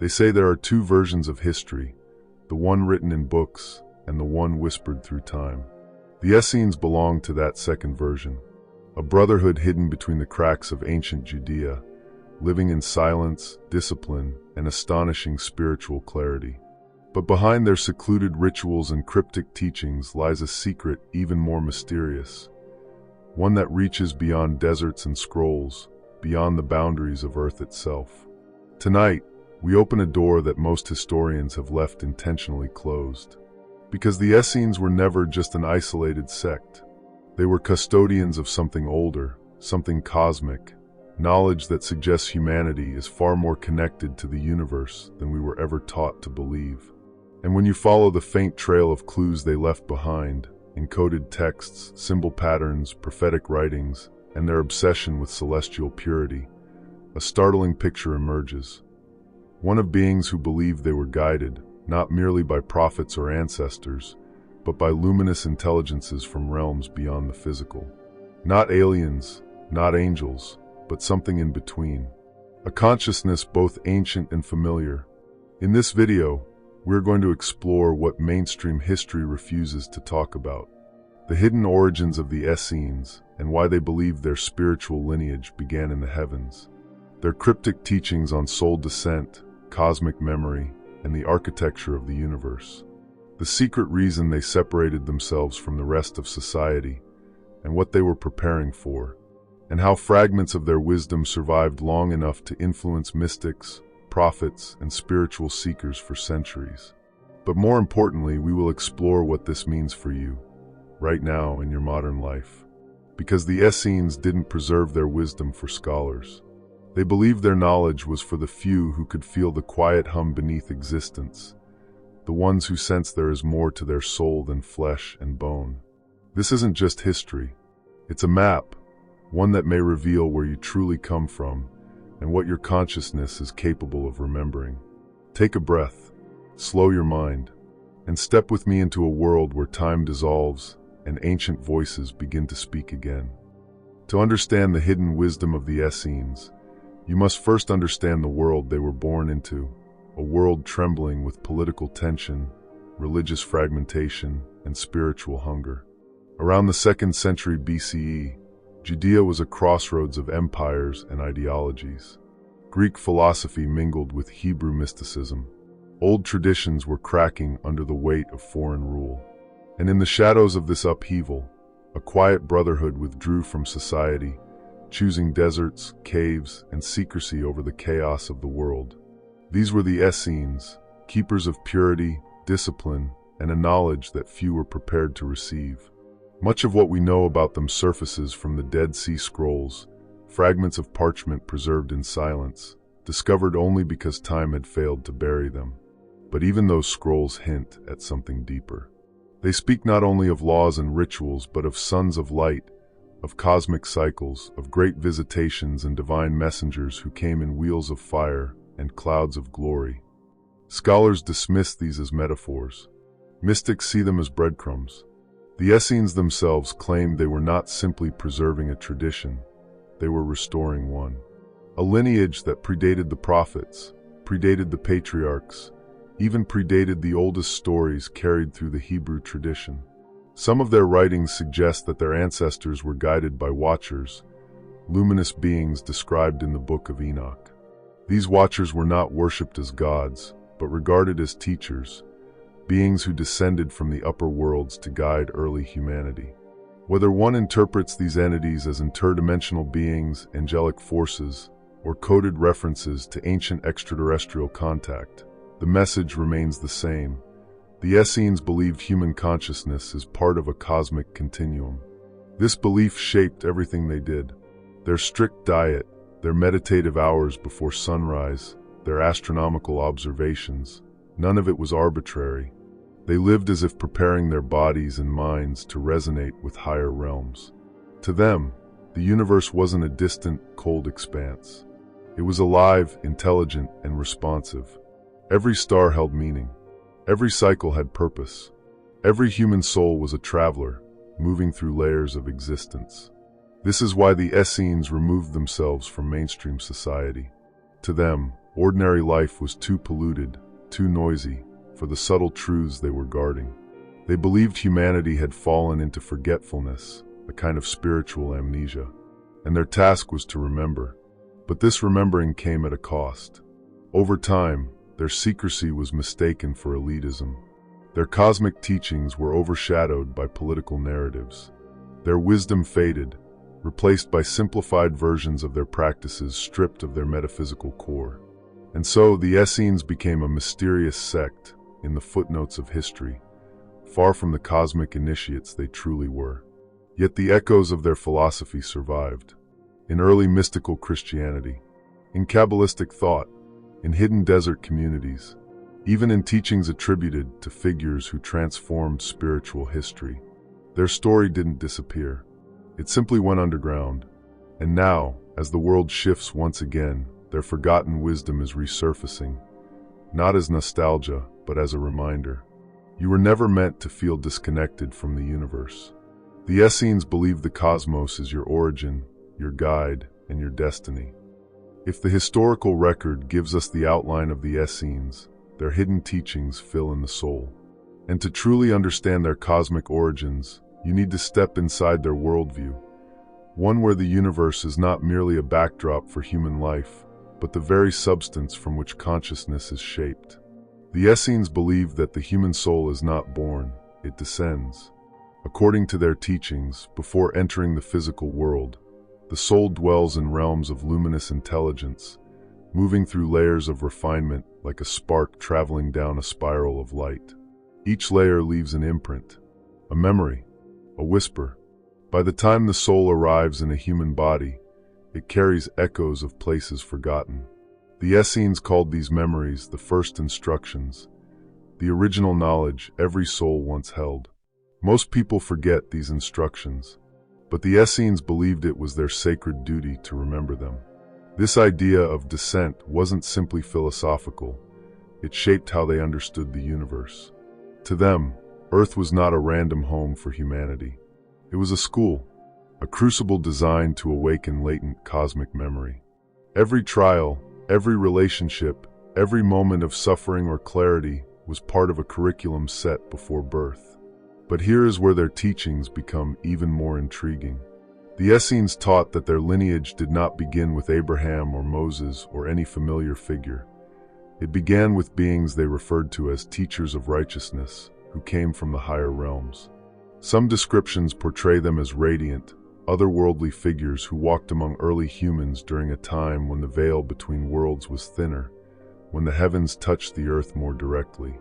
They say there are two versions of history, the one written in books and the one whispered through time. The Essenes belong to that second version, a brotherhood hidden between the cracks of ancient Judea, living in silence, discipline, and astonishing spiritual clarity. But behind their secluded rituals and cryptic teachings lies a secret even more mysterious, one that reaches beyond deserts and scrolls, beyond the boundaries of Earth itself. Tonight, we open a door that most historians have left intentionally closed. Because the Essenes were never just an isolated sect. They were custodians of something older, something cosmic, knowledge that suggests humanity is far more connected to the universe than we were ever taught to believe. And when you follow the faint trail of clues they left behind, encoded texts, symbol patterns, prophetic writings, and their obsession with celestial purity, a startling picture emerges. One of beings who believed they were guided, not merely by prophets or ancestors, but by luminous intelligences from realms beyond the physical. Not aliens, not angels, but something in between. A consciousness both ancient and familiar. In this video, we're going to explore what mainstream history refuses to talk about. The hidden origins of the Essenes and why they believe their spiritual lineage began in the heavens. Their cryptic teachings on soul descent, cosmic memory, and the architecture of the universe. The secret reason they separated themselves from the rest of society, and what they were preparing for, and how fragments of their wisdom survived long enough to influence mystics, prophets, and spiritual seekers for centuries. But more importantly, we will explore what this means for you, right now in your modern life. Because the Essenes didn't preserve their wisdom for scholars. They believed their knowledge was for the few who could feel the quiet hum beneath existence, the ones who sense there is more to their soul than flesh and bone. This isn't just history. It's a map, one that may reveal where you truly come from and what your consciousness is capable of remembering. Take a breath, slow your mind, and step with me into a world where time dissolves and ancient voices begin to speak again. To understand the hidden wisdom of the Essenes, you must first understand the world they were born into, a world trembling with political tension, religious fragmentation, and spiritual hunger. Around the 2nd century BCE, Judea was a crossroads of empires and ideologies. Greek philosophy mingled with Hebrew mysticism. Old traditions were cracking under the weight of foreign rule. And in the shadows of this upheaval, a quiet brotherhood withdrew from society, choosing deserts, caves, and secrecy over the chaos of the world. These were the Essenes, keepers of purity, discipline, and a knowledge that few were prepared to receive. Much of what we know about them surfaces from the Dead Sea Scrolls, fragments of parchment preserved in silence, discovered only because time had failed to bury them. But even those scrolls hint at something deeper. They speak not only of laws and rituals, but of sons of light, of cosmic cycles, of great visitations and divine messengers who came in wheels of fire and clouds of glory. Scholars dismiss these as metaphors. Mystics see them as breadcrumbs. The Essenes themselves claimed they were not simply preserving a tradition, they were restoring one. A lineage that predated the prophets, predated the patriarchs, even predated the oldest stories carried through the Hebrew tradition. Some of their writings suggest that their ancestors were guided by watchers, luminous beings described in the Book of Enoch. These watchers were not worshipped as gods, but regarded as teachers, beings who descended from the upper worlds to guide early humanity. Whether one interprets these entities as interdimensional beings, angelic forces, or coded references to ancient extraterrestrial contact, the message remains the same. The Essenes believed human consciousness is part of a cosmic continuum. This belief shaped everything they did. Their strict diet, their meditative hours before sunrise, their astronomical observations, none of it was arbitrary. They lived as if preparing their bodies and minds to resonate with higher realms. To them, the universe wasn't a distant, cold expanse. It was alive, intelligent, and responsive. Every star held meaning. Every cycle had purpose. Every human soul was a traveler, moving through layers of existence. This is why the Essenes removed themselves from mainstream society. To them, Ordinary life was too polluted, too noisy, for the subtle truths they were guarding. They believed humanity had fallen into forgetfulness, a kind of spiritual amnesia, and their task was to remember. But this remembering came at a cost. Over time, their secrecy was mistaken for elitism. Their cosmic teachings were overshadowed by political narratives. Their wisdom faded, replaced by simplified versions of their practices stripped of their metaphysical core. And so the Essenes became a mysterious sect in the footnotes of history, far from the cosmic initiates they truly were. Yet the echoes of their philosophy survived. In early mystical Christianity, in Kabbalistic thought, in hidden desert communities, even in teachings attributed to figures who transformed spiritual history. Their story didn't disappear. It simply went underground. And now, as the world shifts once again, their forgotten wisdom is resurfacing, not as nostalgia, but as a reminder. You were never meant to feel disconnected from the universe. The Essenes believe the cosmos is your origin, your guide, and your destiny. If the historical record gives us the outline of the Essenes, their hidden teachings fill in the soul. And to truly understand their cosmic origins, you need to step inside their worldview, one where the universe is not merely a backdrop for human life, but the very substance from which consciousness is shaped. The Essenes believe that the human soul is not born, it descends. According to their teachings, before entering the physical world, the soul dwells in realms of luminous intelligence, moving through layers of refinement like a spark traveling down a spiral of light. Each layer leaves an imprint, a memory, a whisper. By the time the soul arrives in a human body, it carries echoes of places forgotten. The Essenes called these memories the first instructions, the original knowledge every soul once held. Most people forget these instructions, but the Essenes believed it was their sacred duty to remember them. This idea of descent wasn't simply philosophical, it shaped how they understood the universe. To them, Earth was not a random home for humanity. It was a school, a crucible designed to awaken latent cosmic memory. Every trial, every relationship, every moment of suffering or clarity was part of a curriculum set before birth. But here is where their teachings become even more intriguing. The Essenes taught that their lineage did not begin with Abraham or Moses or any familiar figure. It began with beings they referred to as teachers of righteousness, who came from the higher realms. Some descriptions portray them as radiant, otherworldly figures who walked among early humans during a time when the veil between worlds was thinner, when the heavens touched the earth more directly.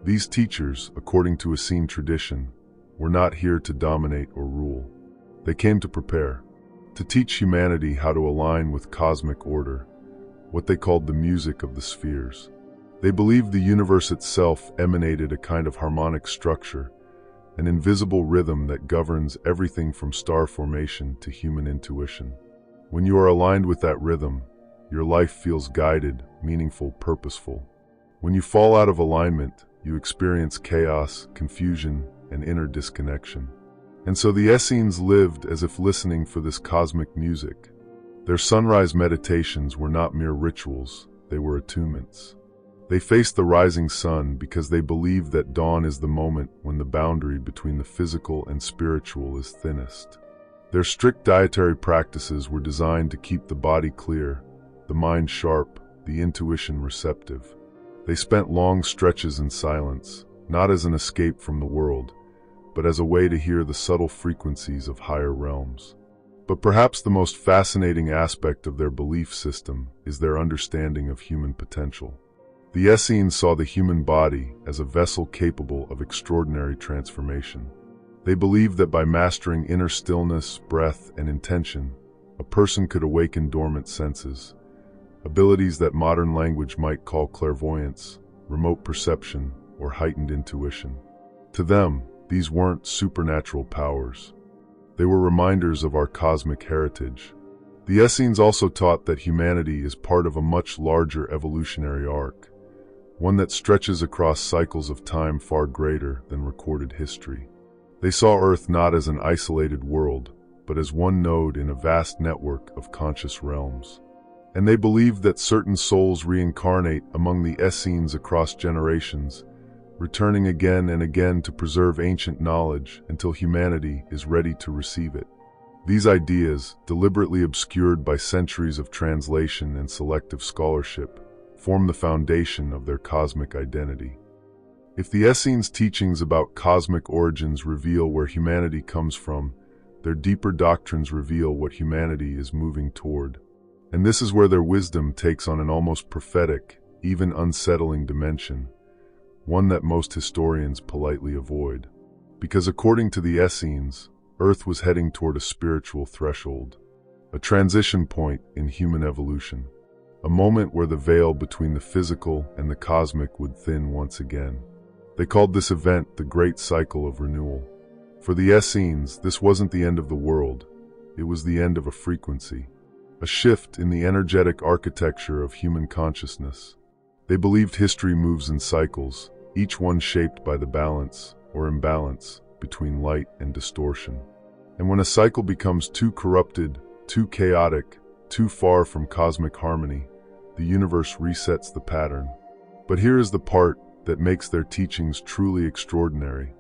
These teachers, according to Essene tradition, were not here to dominate or rule. They came to prepare, to teach humanity how to align with cosmic order, what they called the music of the spheres. They believed the universe itself emanated a kind of harmonic structure, an invisible rhythm that governs everything from star formation to human intuition. When you are aligned with that rhythm, your life feels guided, meaningful, purposeful. When you fall out of alignment, you experience chaos, confusion, and inner disconnection. And so the Essenes lived as if listening for this cosmic music. Their sunrise meditations were not mere rituals, they were attunements. They faced the rising sun because they believed that dawn is the moment when the boundary between the physical and spiritual is thinnest. Their strict dietary practices were designed to keep the body clear, the mind sharp, the intuition receptive. They spent long stretches in silence, not as an escape from the world, but as a way to hear the subtle frequencies of higher realms. But perhaps the most fascinating aspect of their belief system is their understanding of human potential. The Essenes saw the human body as a vessel capable of extraordinary transformation. They believed that by mastering inner stillness, breath, and intention, a person could awaken dormant senses, abilities that modern language might call clairvoyance, remote perception, or heightened intuition. To them, these weren't supernatural powers. They were reminders of our cosmic heritage. The Essenes also taught that humanity is part of a much larger evolutionary arc, one that stretches across cycles of time far greater than recorded history. They saw Earth not as an isolated world, but as one node in a vast network of conscious realms. and they believed that certain souls reincarnate among the Essenes across generations, returning again and again to preserve ancient knowledge until humanity is ready to receive it. These ideas, deliberately obscured by centuries of translation and selective scholarship, form the foundation of their cosmic identity. If the Essenes' teachings about cosmic origins reveal where humanity comes from, their deeper doctrines reveal what humanity is moving toward. And this is where their wisdom takes on an almost prophetic, even unsettling dimension, one that most historians politely avoid. Because according to the Essenes, Earth was heading toward a spiritual threshold, a transition point in human evolution, a moment where the veil between the physical and the cosmic would thin once again. They called this event the Great Cycle of Renewal. For the Essenes, this wasn't the end of the world, it was the end of a frequency, a shift in the energetic architecture of human consciousness. They believed history moves in cycles, each one shaped by the balance, or imbalance, between light and distortion. And when a cycle becomes too corrupted, too chaotic, too far from cosmic harmony, the universe resets the pattern. But here is the part that makes their teachings truly extraordinary.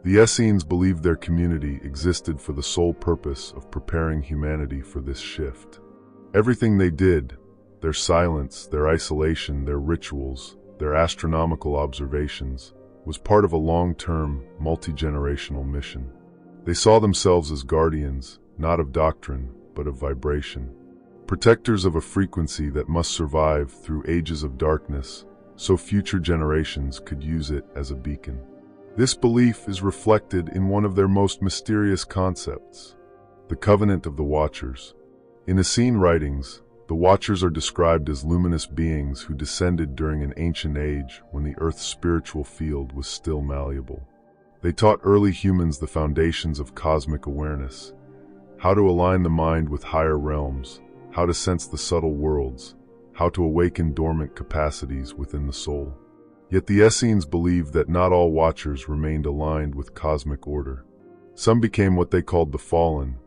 The Essenes believed their community existed for the sole purpose of preparing humanity for this shift. Everything they did, their silence, their isolation, their rituals, their astronomical observations, was part of a long-term, multi-generational mission. They saw themselves as guardians, not of doctrine, but of vibration. Protectors of a frequency that must survive through ages of darkness, so future generations could use it as a beacon. This belief is reflected in one of their most mysterious concepts, the Covenant of the Watchers. In Essene writings, the Watchers are described as luminous beings who descended during an ancient age when the Earth's spiritual field was still malleable. They taught early humans the foundations of cosmic awareness, how to align the mind with higher realms, how to sense the subtle worlds, how to awaken dormant capacities within the soul. Yet the Essenes believed that not all Watchers remained aligned with cosmic order. Some became what they called the Fallen,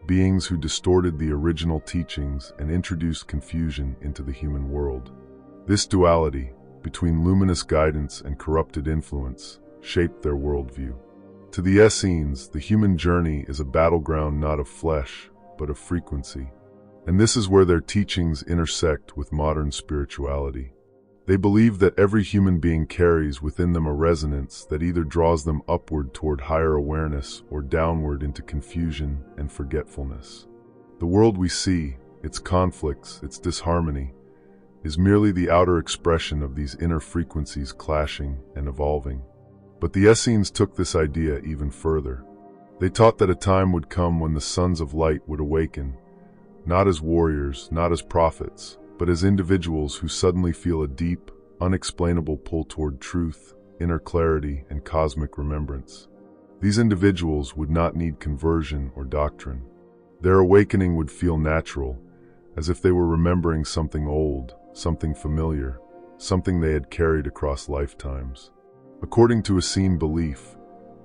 beings who distorted the original teachings and introduced confusion into the human world. This duality, between luminous guidance and corrupted influence, shaped their worldview. To the Essenes, the human journey is a battleground not of flesh, but of frequency. And this is where their teachings intersect with modern spirituality. They believe that every human being carries within them a resonance that either draws them upward toward higher awareness or downward into confusion and forgetfulness. The world we see, its conflicts, its disharmony, is merely the outer expression of these inner frequencies clashing and evolving. But the Essenes took this idea even further. They taught that a time would come when the sons of light would awaken, not as warriors, not as prophets, but as individuals who suddenly feel a deep, unexplainable pull toward truth, inner clarity, and cosmic remembrance. These individuals would not need conversion or doctrine. Their awakening would feel natural, as if they were remembering something old, something familiar, something they had carried across lifetimes. According to Essene belief,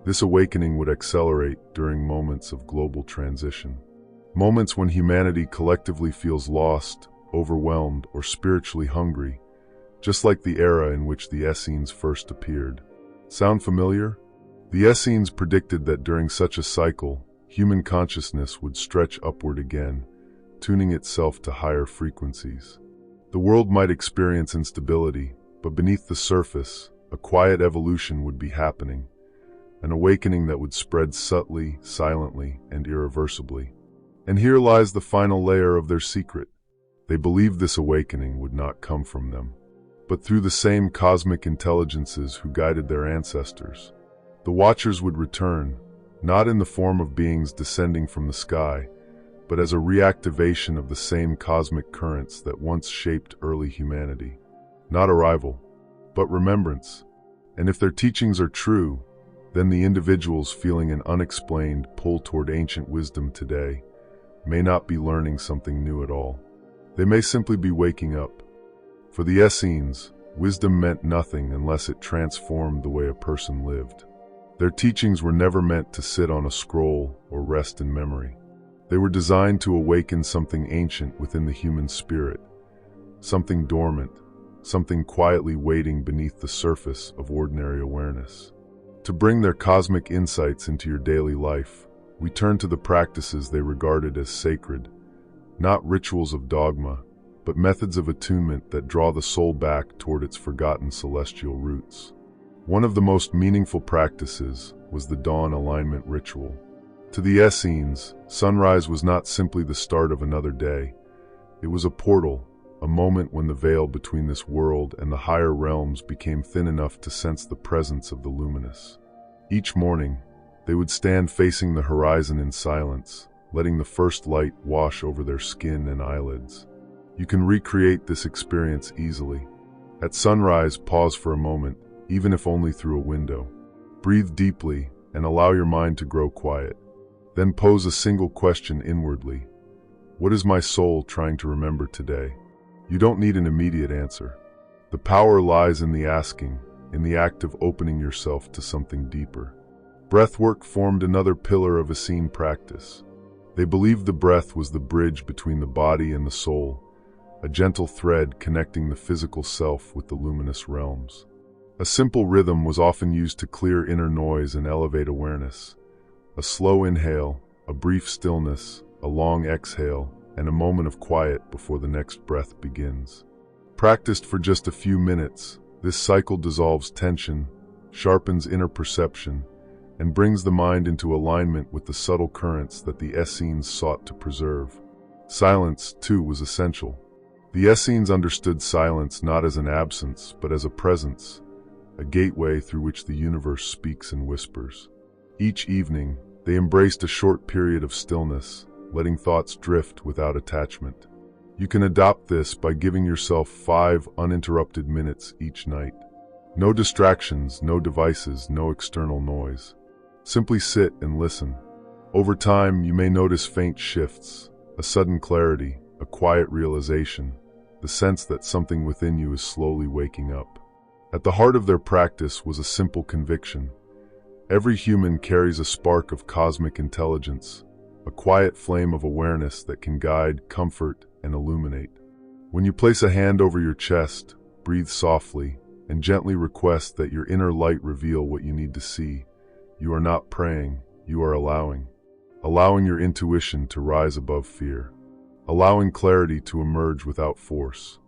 this awakening would accelerate during moments of global transition. Moments when humanity collectively feels lost, overwhelmed, or spiritually hungry, just like the era in which the Essenes first appeared. Sound familiar? The Essenes predicted that during such a cycle, human consciousness would stretch upward again, tuning itself to higher frequencies. The world might experience instability, but beneath the surface, a quiet evolution would be happening, an awakening that would spread subtly, silently, and irreversibly. And here lies the final layer of their secret. They believed this awakening would not come from them, but through the same cosmic intelligences who guided their ancestors. The Watchers would return, not in the form of beings descending from the sky, but as a reactivation of the same cosmic currents that once shaped early humanity. Not arrival, but remembrance. And if their teachings are true, then the individuals feeling an unexplained pull toward ancient wisdom today may not be learning something new at all. They may simply be waking up. For the Essenes, wisdom meant nothing unless it transformed the way a person lived. Their teachings were never meant to sit on a scroll or rest in memory. They were designed to awaken something ancient within the human spirit, something dormant, something quietly waiting beneath the surface of ordinary awareness. To bring their cosmic insights into your daily life, we turn to the practices they regarded as sacred, not rituals of dogma, but methods of attunement that draw the soul back toward its forgotten celestial roots. One of the most meaningful practices was the dawn alignment ritual. To the Essenes, sunrise was not simply the start of another day. It was a portal, a moment when the veil between this world and the higher realms became thin enough to sense the presence of the luminous. Each morning, they would stand facing the horizon in silence, letting the first light wash over their skin and eyelids. You can recreate this experience easily. At sunrise, pause for a moment, even if only through a window. Breathe deeply and allow your mind to grow quiet. Then pose a single question inwardly. What is my soul trying to remember today? You don't need an immediate answer. The power lies in the asking, in the act of opening yourself to something deeper. Breathwork formed another pillar of Essene practice. They believed the breath was the bridge between the body and the soul, a gentle thread connecting the physical self with the luminous realms. A simple rhythm was often used to clear inner noise and elevate awareness. A slow inhale, a brief stillness, a long exhale, and a moment of quiet before the next breath begins. Practiced for just a few minutes, this cycle dissolves tension, sharpens inner perception, and brings the mind into alignment with the subtle currents that the Essenes sought to preserve. Silence, too, was essential. The Essenes understood silence not as an absence, but as a presence, a gateway through which the universe speaks in whispers. Each evening, they embraced a short period of stillness, letting thoughts drift without attachment. You can adopt this by giving yourself 5 uninterrupted minutes each night. No distractions, no devices, no external noise. Simply sit and listen. Over time, you may notice faint shifts, a sudden clarity, a quiet realization, the sense that something within you is slowly waking up. At the heart of their practice was a simple conviction. Every human carries a spark of cosmic intelligence, a quiet flame of awareness that can guide, comfort, and illuminate. When you place a hand over your chest, breathe softly, and gently request that your inner light reveal what you need to see. You are not praying, you are allowing your intuition to rise above fear, allowing clarity to emerge without force,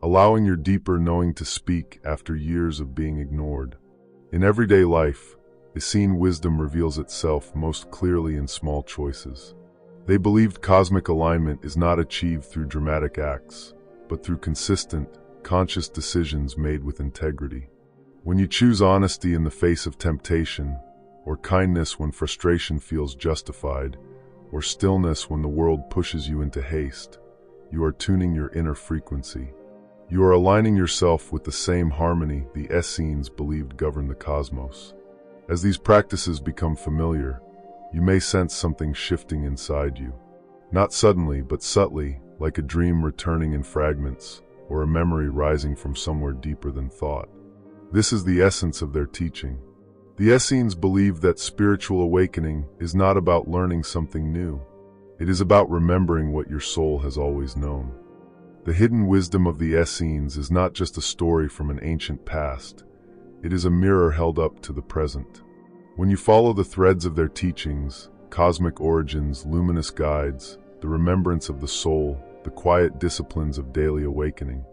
allowing your deeper knowing to speak after years of being ignored. In everyday life, Essene wisdom reveals itself most clearly in small choices. They believed cosmic alignment is not achieved through dramatic acts, but through consistent, conscious decisions made with integrity. When you choose honesty in the face of temptation, or kindness when frustration feels justified, or stillness when the world pushes you into haste, you are tuning your inner frequency. You are aligning yourself with the same harmony the Essenes believed governed the cosmos. As these practices become familiar, you may sense something shifting inside you. Not suddenly, but subtly, like a dream returning in fragments, or a memory rising from somewhere deeper than thought. This is the essence of their teaching. The Essenes believe that spiritual awakening is not about learning something new. It is about remembering what your soul has always known. The hidden wisdom of the Essenes is not just a story from an ancient past. It is a mirror held up to the present. When you follow the threads of their teachings, cosmic origins, luminous guides, the remembrance of the soul, the quiet disciplines of daily awakening,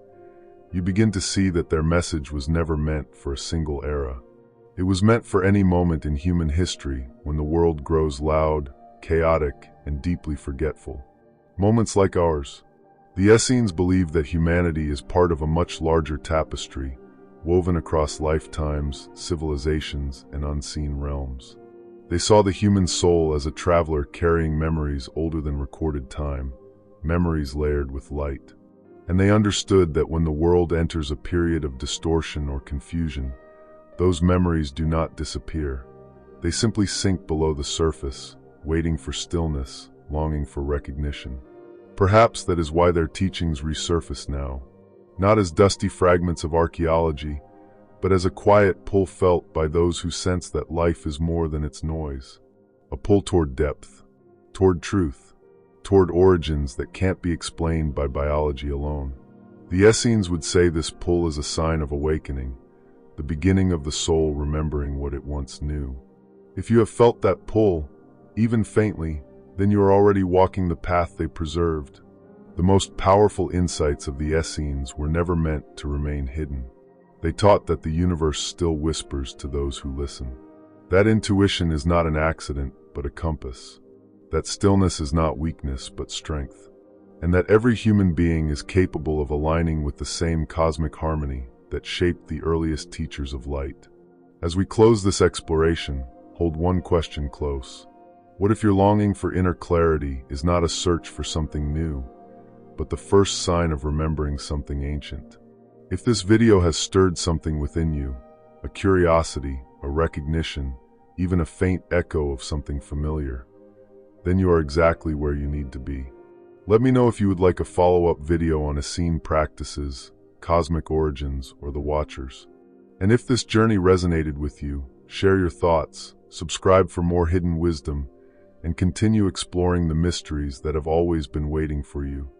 you begin to see that their message was never meant for a single era. It was meant for any moment in human history when the world grows loud, chaotic, and deeply forgetful. Moments like ours. The Essenes believe that humanity is part of a much larger tapestry, woven across lifetimes, civilizations, and unseen realms. They saw the human soul as a traveler carrying memories older than recorded time, memories layered with light. And they understood that when the world enters a period of distortion or confusion, those memories do not disappear. They simply sink below the surface, waiting for stillness, longing for recognition. Perhaps that is why their teachings resurface now, not as dusty fragments of archaeology, but as a quiet pull felt by those who sense that life is more than its noise. A pull toward depth, toward truth, toward origins that can't be explained by biology alone. The Essenes would say this pull is a sign of awakening, the beginning of the soul remembering what it once knew. If you have felt that pull, even faintly, then you are already walking the path they preserved. The most powerful insights of the Essenes were never meant to remain hidden. They taught that the universe still whispers to those who listen. That intuition is not an accident, but a compass. That stillness is not weakness, but strength. And that every human being is capable of aligning with the same cosmic harmony that shaped the earliest teachers of light. As we close this exploration, hold one question close. What if your longing for inner clarity is not a search for something new, but the first sign of remembering something ancient? If this video has stirred something within you, a curiosity, a recognition, even a faint echo of something familiar, then you are exactly where you need to be. Let me know if you would like a follow-up video on Essene practices, cosmic origins, or the Watchers. And if this journey resonated with you, share your thoughts, subscribe for more hidden wisdom, and continue exploring the mysteries that have always been waiting for you.